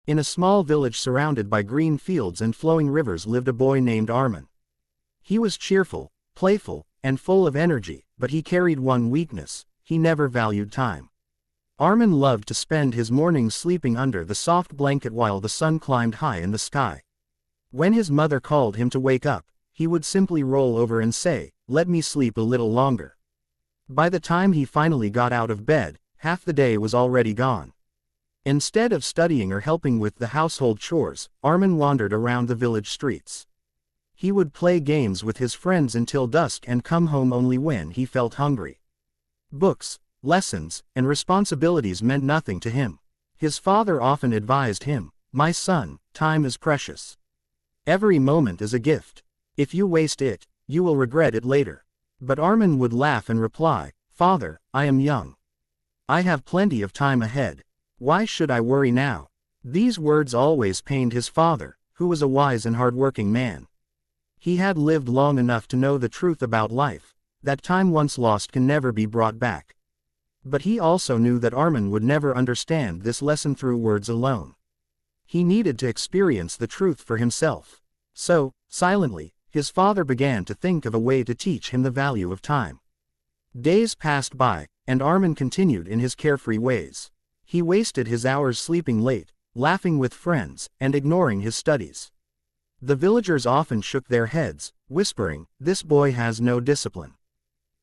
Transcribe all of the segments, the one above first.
In a small village surrounded by green fields and flowing rivers lived a boy named Armin. He was cheerful, playful, and full of energy, but he carried one weakness: he never valued time. Armin loved to spend his mornings sleeping under the soft blanket while the sun climbed high in the sky. When his mother called him to wake up, he would simply roll over and say, "Let me sleep a little longer." By the time he finally got out of bed, half the day was already gone. Instead of studying or helping with the household chores, Armin wandered around the village streets. He would play games with his friends until dusk and come home only when he felt hungry. Books, lessons, and responsibilities meant nothing to him. His father often advised him, "My son, time is precious. Every moment is a gift. If you waste it, you will regret it later." But Armin would laugh and reply, "Father, I am young. I have plenty of time ahead. Why should I worry now?" These words always pained his father, who was a wise and hard-working man. He had lived long enough to know the truth about life, that time once lost can never be brought back. But he also knew that Armin would never understand this lesson through words alone. He needed to experience the truth for himself. So, silently, his father began to think of a way to teach him the value of time. Days passed by, and Armin continued in his carefree ways. He wasted his hours sleeping late, laughing with friends, and ignoring his studies. The villagers often shook their heads, whispering, "This boy has no discipline.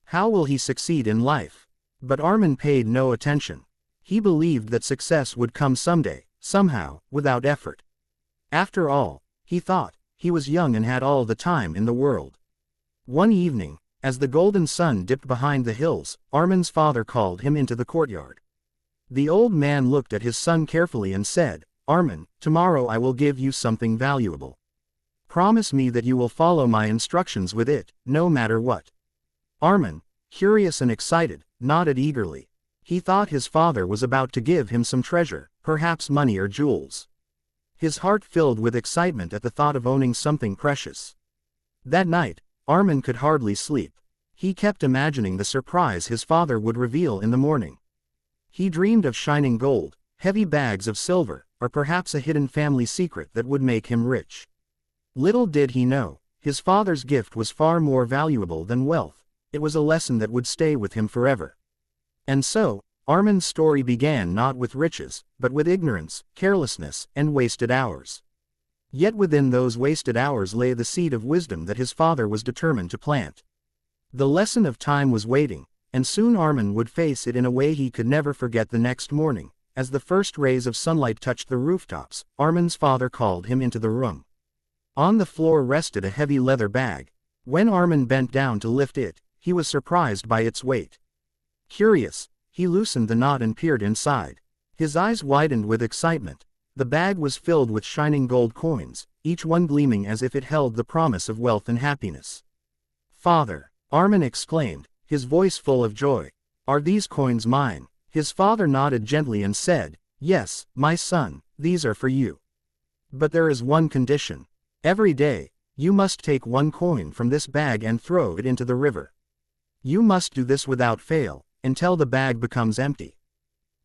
How will he succeed in life?" But Armin paid no attention. He believed that success would come someday, somehow, without effort. After all, he thought, he was young and had all the time in the world. One evening, as the golden sun dipped behind the hills, Armin's father called him into the courtyard. The old man looked at his son carefully and said, "Armin, tomorrow I will give you something valuable. Promise me that you will follow my instructions with it, no matter what." Armin, curious and excited, nodded eagerly. He thought his father was about to give him some treasure, perhaps money or jewels. His heart filled with excitement at the thought of owning something precious. That night, Armin could hardly sleep. He kept imagining the surprise his father would reveal in the morning. He dreamed of shining gold, heavy bags of silver, or perhaps a hidden family secret that would make him rich. Little did he know, his father's gift was far more valuable than wealth. It was a lesson that would stay with him forever. And so, Armin's story began not with riches, but with ignorance, carelessness, and wasted hours. Yet within those wasted hours lay the seed of wisdom that his father was determined to plant. The lesson of time was waiting, and soon Armin would face it in a way he could never forget. The next morning, as the first rays of sunlight touched the rooftops, Armin's father called him into the room. On the floor rested a heavy leather bag. When Armin bent down to lift it, he was surprised by its weight. Curious, he loosened the knot and peered inside. His eyes widened with excitement. The bag was filled with shining gold coins, each one gleaming as if it held the promise of wealth and happiness. "Father," Armin exclaimed, his voice full of joy, "are these coins mine?" His father nodded gently and said, "Yes, my son, these are for you. But there is one condition. Every day, you must take one coin from this bag and throw it into the river. You must do this without fail, until the bag becomes empty."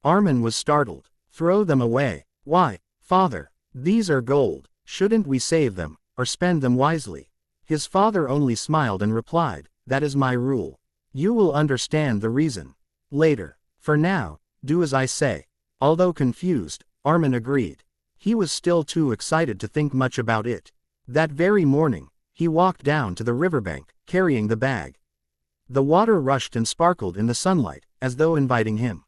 Armin was startled. "Throw them away? Why, father? These are gold. Shouldn't we save them, or spend them wisely?" His father only smiled and replied, "That is my rule. You will understand the reason later. For now, do as I say." Although confused, Armin agreed. He was still too excited to think much about it. That very morning, he walked down to the riverbank, carrying the bag. The water rushed and sparkled in the sunlight, as though inviting him.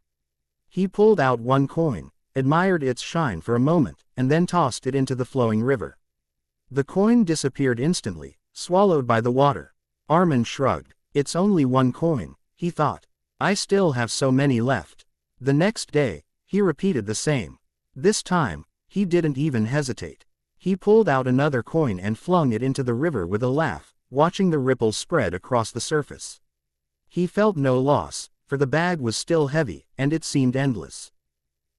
He pulled out one coin, admired its shine for a moment, and then tossed it into the flowing river. The coin disappeared instantly, swallowed by the water. Armin shrugged. "It's only one coin," he thought. "I still have so many left." The next day, he repeated the same. This time, he didn't even hesitate. He pulled out another coin and flung it into the river with a laugh, watching the ripples spread across the surface. He felt no loss, for the bag was still heavy, and it seemed endless.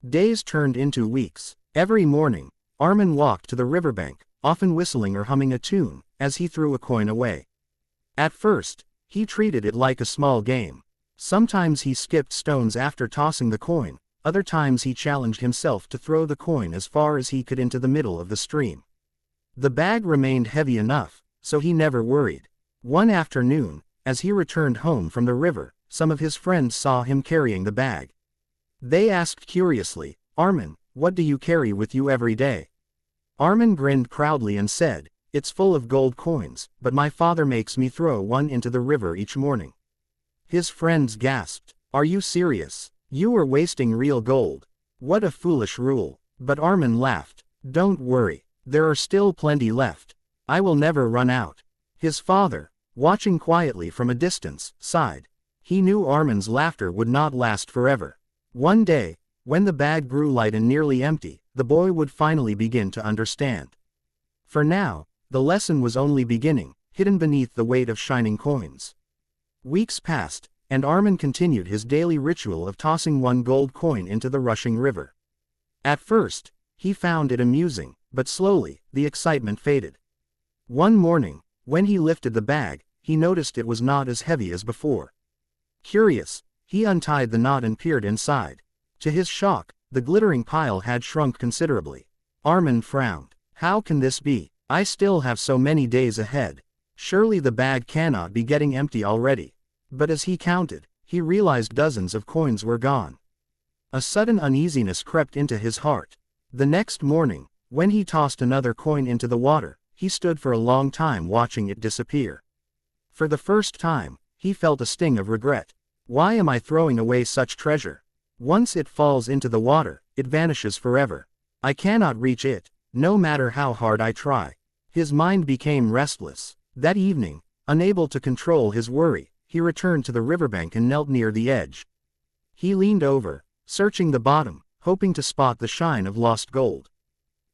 Days turned into weeks. Every morning, Armin walked to the riverbank, often whistling or humming a tune, as he threw a coin away. At first, he treated it like a small game. Sometimes he skipped stones after tossing the coin, Other times he challenged himself to throw the coin as far as he could into the middle of the stream. The bag remained heavy enough, so he never worried. One afternoon, as he returned home from the river, some of his friends saw him carrying the bag. They asked curiously, "Armin, what do you carry with you every day?" Armin grinned proudly and said, "It's full of gold coins, but my father makes me throw one into the river each morning." His friends gasped, "Are you serious? You are wasting real gold. What a foolish rule." But Armin laughed, "Don't worry, there are still plenty left. I will never run out." His father, watching quietly from a distance, sighed. He knew Armin's laughter would not last forever. One day, when the bag grew light and nearly empty, the boy would finally begin to understand. For now, the lesson was only beginning, hidden beneath the weight of shining coins. Weeks passed, and Armin continued his daily ritual of tossing one gold coin into the rushing river. At first, he found it amusing, but slowly, the excitement faded. One morning, when he lifted the bag, he noticed it was not as heavy as before. Curious, he untied the knot and peered inside. To his shock, the glittering pile had shrunk considerably. Armin frowned. "How can this be? I still have so many days ahead. Surely the bag cannot be getting empty already." But as he counted, he realized dozens of coins were gone. A sudden uneasiness crept into his heart. The next morning, when he tossed another coin into the water, he stood for a long time watching it disappear. For the first time, he felt a sting of regret. Why am I throwing away such treasure? Once it falls into the water, it vanishes forever. I cannot reach it, no matter how hard I try. His mind became restless. That evening, unable to control his worry, he returned to the riverbank and knelt near the edge. He leaned over, searching the bottom, hoping to spot the shine of lost gold.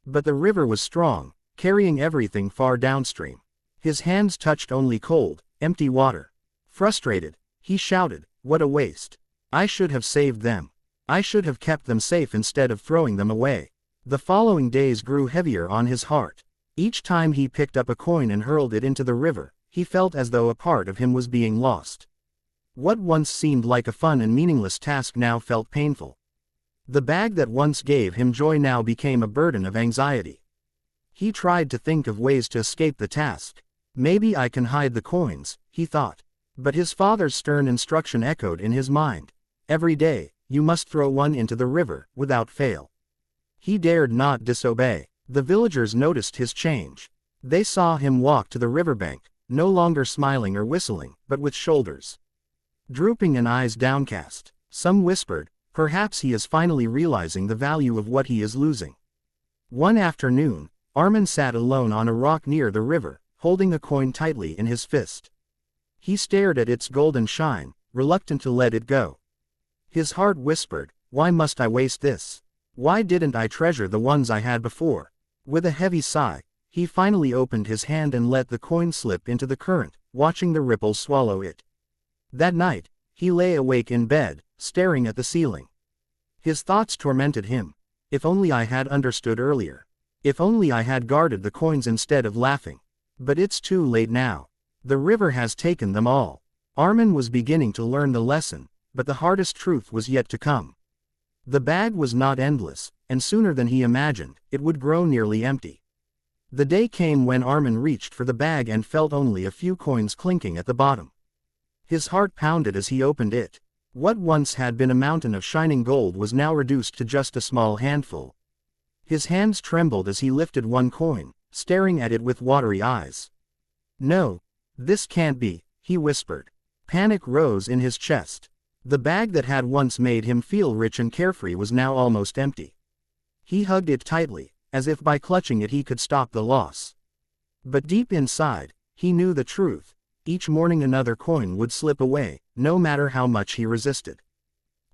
But the river was strong, carrying everything far downstream. His hands touched only cold, empty water. Frustrated, he shouted, "What a waste! I should have saved them. I should have kept them safe instead of throwing them away." The following days grew heavier on his heart. Each time he picked up a coin and hurled it into the river, he felt as though a part of him was being lost. What once seemed like a fun and meaningless task now felt painful. The bag that once gave him joy now became a burden of anxiety. He tried to think of ways to escape the task. "Maybe I can hide the coins," he thought. But his father's stern instruction echoed in his mind. "Every day, you must throw one into the river, without fail." He dared not disobey. The villagers noticed his change. They saw him walk to the riverbank, no longer smiling or whistling, but with shoulders drooping and eyes downcast. Some whispered, "Perhaps he is finally realizing the value of what he is losing." One afternoon, Armin sat alone on a rock near the river, holding a coin tightly in his fist. He stared at its golden shine, reluctant to let it go. His heart whispered, "Why must I waste this? Why didn't I treasure the ones I had before?" With a heavy sigh, he finally opened his hand and let the coin slip into the current, watching the ripples swallow it. That night, he lay awake in bed, staring at the ceiling. His thoughts tormented him. "If only I had understood earlier. If only I had guarded the coins instead of laughing. But it's too late now. The river has taken them all." Armin was beginning to learn the lesson, but the hardest truth was yet to come. The bag was not endless, and sooner than he imagined, it would grow nearly empty. The day came when Armin reached for the bag and felt only a few coins clinking at the bottom. His heart pounded as he opened it. What once had been a mountain of shining gold was now reduced to just a small handful. His hands trembled as he lifted one coin, staring at it with watery eyes. "No, this can't be," he whispered. Panic rose in his chest. The bag that had once made him feel rich and carefree was now almost empty. He hugged it tightly, as if by clutching it he could stop the loss. But deep inside, he knew the truth. Each morning another coin would slip away, no matter how much he resisted.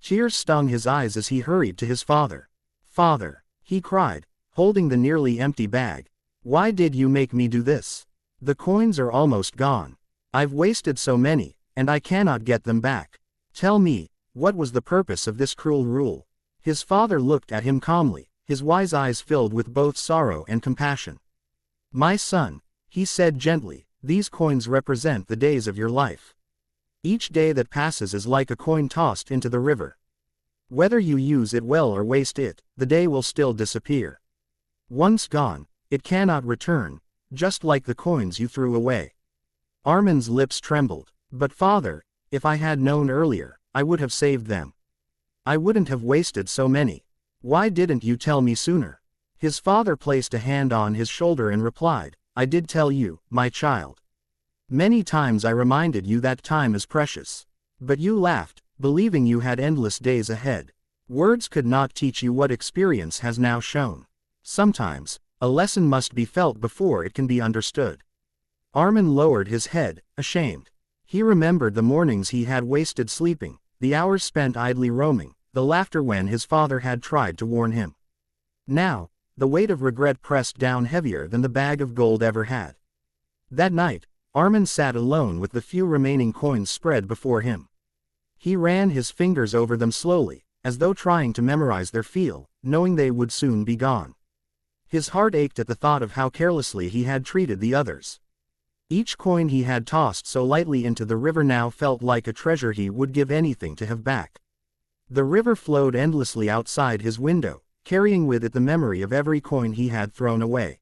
Tears stung his eyes as he hurried to his father. "Father," he cried, holding the nearly empty bag, "why did you make me do this? The coins are almost gone. I've wasted so many, and I cannot get them back. Tell me, what was the purpose of this cruel rule?" His father looked at him calmly, his wise eyes filled with both sorrow and compassion. "My son," he said gently, "these coins represent the days of your life. Each day that passes is like a coin tossed into the river. Whether you use it well or waste it, the day will still disappear. Once gone, it cannot return, just like the coins you threw away. Armin's lips trembled. But father, if I had known earlier, I would have saved them. I wouldn't have wasted so many. Why didn't you tell me sooner? His father placed a hand on his shoulder and replied, I did tell you, my child. Many times I reminded you that time is precious. But you laughed, believing you had endless days ahead. Words could not teach you what experience has now shown. Sometimes, a lesson must be felt before it can be understood. Armin lowered his head, ashamed. He remembered the mornings he had wasted sleeping, the hours spent idly roaming, the laughter when his father had tried to warn him. Now, the weight of regret pressed down heavier than the bag of gold ever had. That night, Armin sat alone with the few remaining coins spread before him. He ran his fingers over them slowly, as though trying to memorize their feel, knowing they would soon be gone. His heart ached at the thought of how carelessly he had treated the others. Each coin he had tossed so lightly into the river now felt like a treasure he would give anything to have back. The river flowed endlessly outside his window, carrying with it the memory of every coin he had thrown away.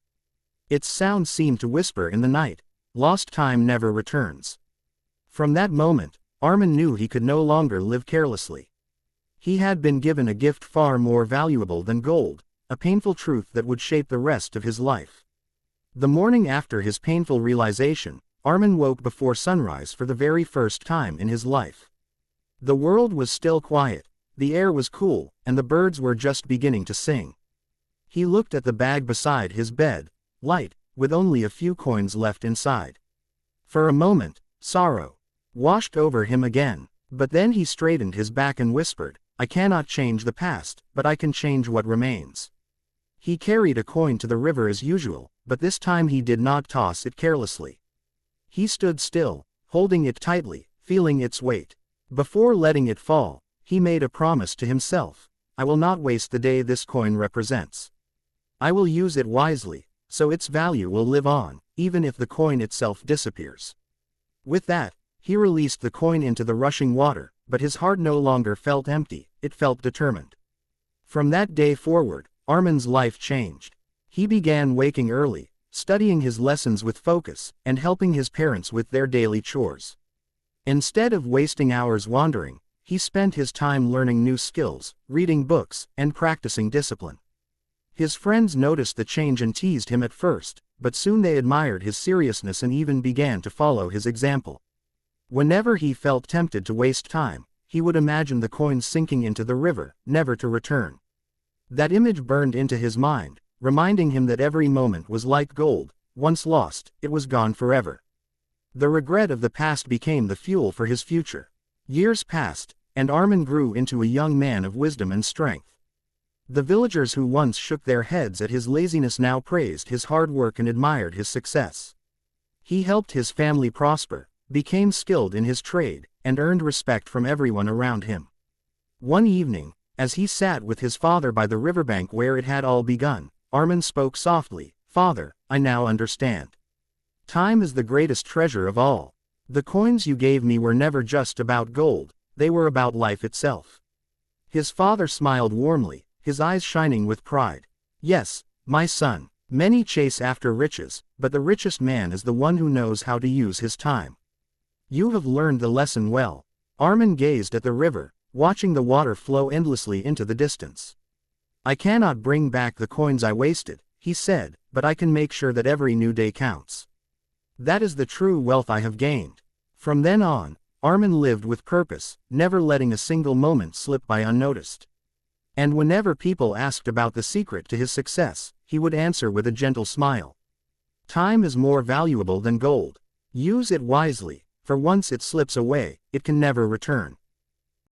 Its sound seemed to whisper in the night, lost time never returns. From that moment, Armin knew he could no longer live carelessly. He had been given a gift far more valuable than gold, a painful truth that would shape the rest of his life. The morning after his painful realization, Armin woke before sunrise for the very first time in his life. The world was still quiet, the air was cool, and the birds were just beginning to sing. He looked at the bag beside his bed, light, with only a few coins left inside. For a moment, sorrow washed over him again, but then he straightened his back and whispered, I cannot change the past, but I can change what remains. He carried a coin to the river as usual, but this time he did not toss it carelessly. He stood still, holding it tightly, feeling its weight. Before letting it fall, he made a promise to himself, I will not waste the day this coin represents. I will use it wisely, so its value will live on, even if the coin itself disappears. With that, he released the coin into the rushing water, but his heart no longer felt empty, it felt determined. From that day forward, Armin's life changed. He began waking early, studying his lessons with focus, and helping his parents with their daily chores. Instead of wasting hours wandering, he spent his time learning new skills, reading books, and practicing discipline. His friends noticed the change and teased him at first, but soon they admired his seriousness and even began to follow his example. Whenever he felt tempted to waste time, he would imagine the coins sinking into the river, never to return. That image burned into his mind, reminding him that every moment was like gold, once lost, it was gone forever. The regret of the past became the fuel for his future. Years passed, and Armin grew into a young man of wisdom and strength. The villagers who once shook their heads at his laziness now praised his hard work and admired his success. He helped his family prosper, became skilled in his trade, and earned respect from everyone around him. One evening, as he sat with his father by the riverbank where it had all begun, Armin spoke softly, Father, I now understand. Time is the greatest treasure of all. The coins you gave me were never just about gold, they were about life itself. His father smiled warmly, his eyes shining with pride. Yes, my son, many chase after riches, but the richest man is the one who knows how to use his time. You have learned the lesson well. Armin gazed at the river, watching the water flow endlessly into the distance. I cannot bring back the coins I wasted, he said, but I can make sure that every new day counts. That is the true wealth I have gained. From then on, Armin lived with purpose, never letting a single moment slip by unnoticed. And whenever people asked about the secret to his success, he would answer with a gentle smile. Time is more valuable than gold. Use it wisely, for once it slips away, it can never return.